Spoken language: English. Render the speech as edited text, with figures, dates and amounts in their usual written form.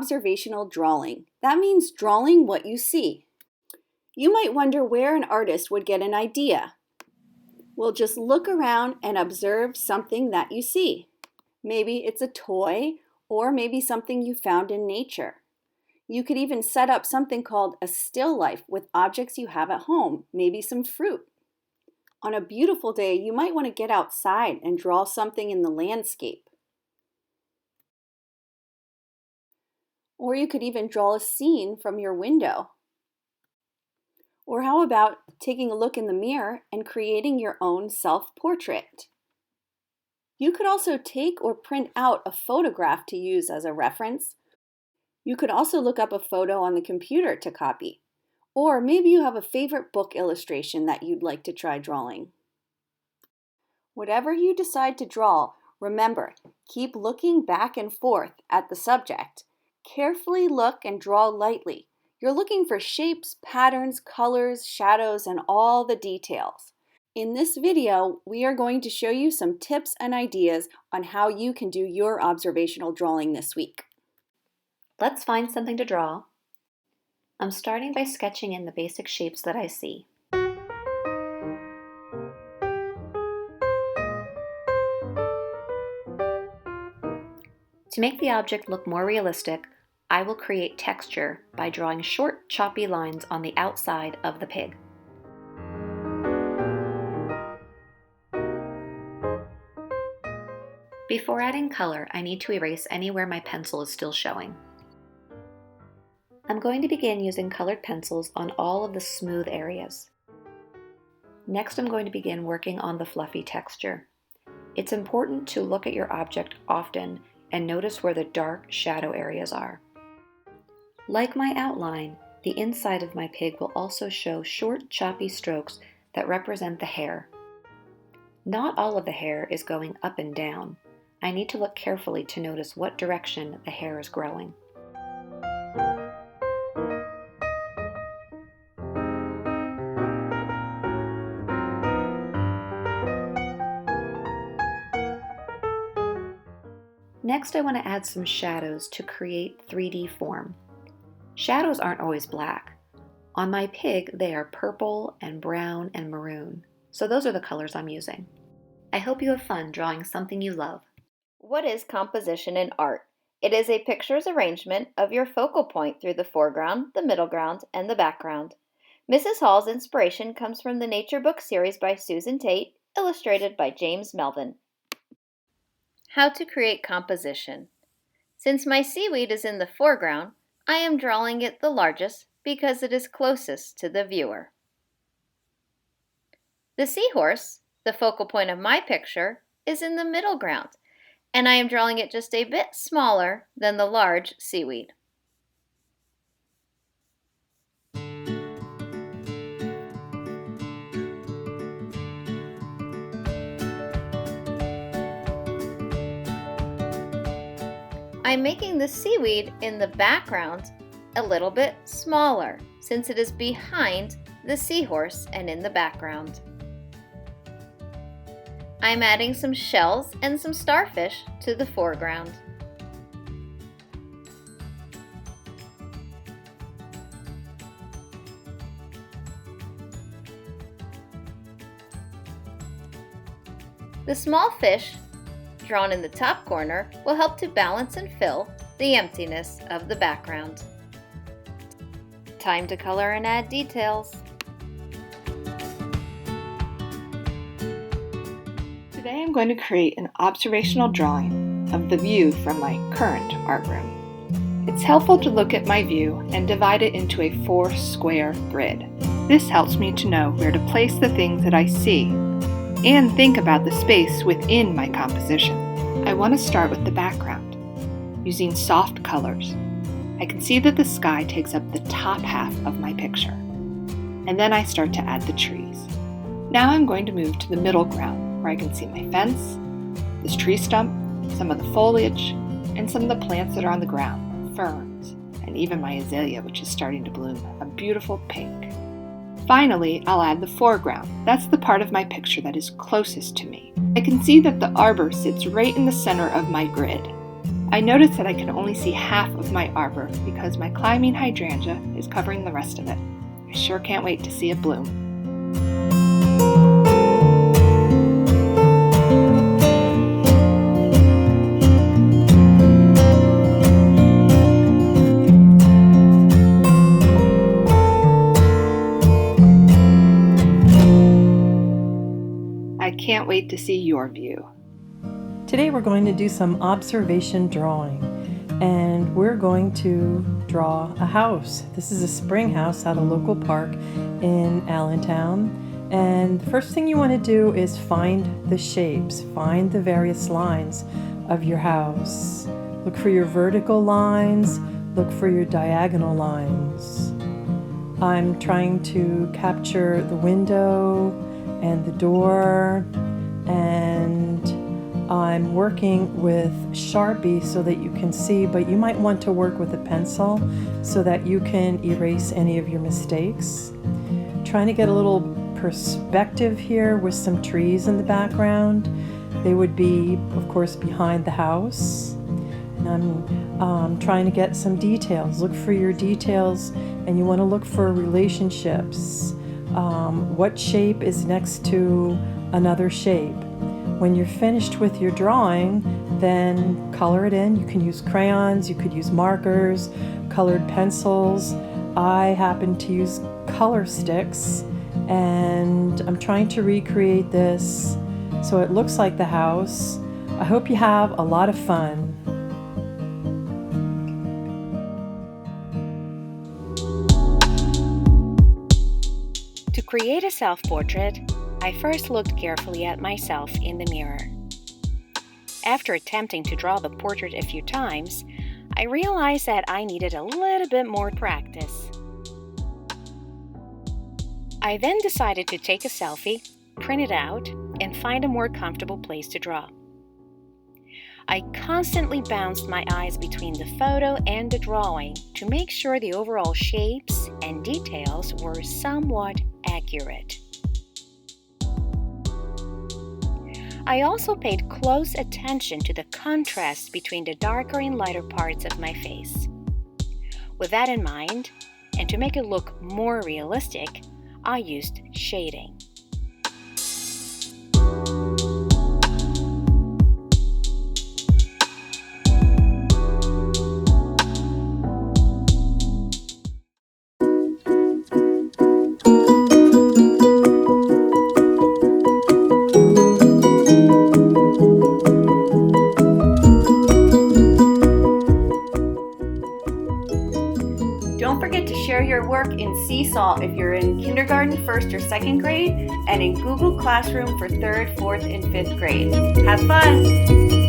observational drawing. That means drawing what you see. You might wonder where an artist would get an idea. Well, just look around and observe something that you see. Maybe it's a toy, or maybe something you found in nature. You could even set up something called a still life with objects you have at home, maybe some fruit. On a beautiful day, you might want to get outside and draw something in the landscape. Or you could even draw a scene from your window. Or how about taking a look in the mirror and creating your own self-portrait? You could also take or print out a photograph to use as a reference. You could also look up a photo on the computer to copy. Or maybe you have a favorite book illustration that you'd like to try drawing. Whatever you decide to draw, remember, keep looking back and forth at the subject. Carefully look and draw lightly. You're looking for shapes, patterns, colors, shadows, and all the details. In this video, we are going to show you some tips and ideas on how you can do your observational drawing this week. Let's find something to draw. I'm starting by sketching in the basic shapes that I see. To make the object look more realistic, I will create texture by drawing short, choppy lines on the outside of the pig. Before adding color, I need to erase anywhere my pencil is still showing. I'm going to begin using colored pencils on all of the smooth areas. Next, I'm going to begin working on the fluffy texture. It's important to look at your object often and notice where the dark shadow areas are. Like my outline, the inside of my pig will also show short, choppy strokes that represent the hair. Not all of the hair is going up and down. I need to look carefully to notice what direction the hair is growing. Next, I want to add some shadows to create 3D form. Shadows aren't always black. On my pig, they are purple and brown and maroon. So those are the colors I'm using. I hope you have fun drawing something you love. What is composition in art? It is a picture's arrangement of your focal point through the foreground, the middle ground, and the background. Mrs. Hall's inspiration comes from the Nature Book series by Susan Tate, illustrated by James Melvin. How to create composition. Since my seaweed is in the foreground, I am drawing it the largest because it is closest to the viewer. The seahorse, the focal point of my picture, is in the middle ground, and I am drawing it just a bit smaller than the large seaweed. I'm making the seaweed in the background a little bit smaller since it is behind the seahorse and in the background. I'm adding some shells and some starfish to the foreground. The small fish drawn in the top corner will help to balance and fill the emptiness of the background. Time to color and add details. Today I'm going to create an observational drawing of the view from my current art room. It's helpful to look at my view and divide it into a 4-square grid. This helps me to know where to place the things that I see and think about the space within my composition. I want to start with the background. Using soft colors, I can see that the sky takes up the top half of my picture, and then I start to add the trees. Now I'm going to move to the middle ground, where I can see my fence, this tree stump, some of the foliage, and some of the plants that are on the ground, ferns, and even my azalea, which is starting to bloom a beautiful pink. Finally, I'll add the foreground. That's the part of my picture that is closest to me. I can see that the arbor sits right in the center of my grid. I notice that I can only see half of my arbor because my climbing hydrangea is covering the rest of it. I sure can't wait to see it bloom. I can't wait to see your view. Today we're going to do some observation drawing, and we're going to draw a house. This is a spring house at a local park in Allentown, and the first thing you want to do is find the shapes, find the various lines of your house. Look for your vertical lines, look for your diagonal lines. I'm trying to capture the window and the door, and I'm working with Sharpie so that you can see, but you might want to work with a pencil so that you can erase any of your mistakes. Trying to get a little perspective here with some trees in the background. They would be, of course, behind the house. And I'm trying to get some details. Look for your details, and you want to look for relationships. What shape is next to another shape? When you're finished with your drawing, then color it in. You can use crayons, you could use markers, colored pencils. I happen to use color sticks, and I'm trying to recreate this so it looks like the house. I hope you have a lot of fun. To create a self-portrait, I first looked carefully at myself in the mirror. After attempting to draw the portrait a few times, I realized that I needed a little bit more practice. I then decided to take a selfie, print it out, and find a more comfortable place to draw. I constantly bounced my eyes between the photo and the drawing to make sure the overall shapes and details were somewhat accurate. I also paid close attention to the contrast between the darker and lighter parts of my face. With that in mind, and to make it look more realistic, I used shading. Don't forget to share your work in Seesaw if you're in kindergarten, 1st or 2nd grade, and in Google Classroom for 3rd, 4th, and 5th grade. Have fun!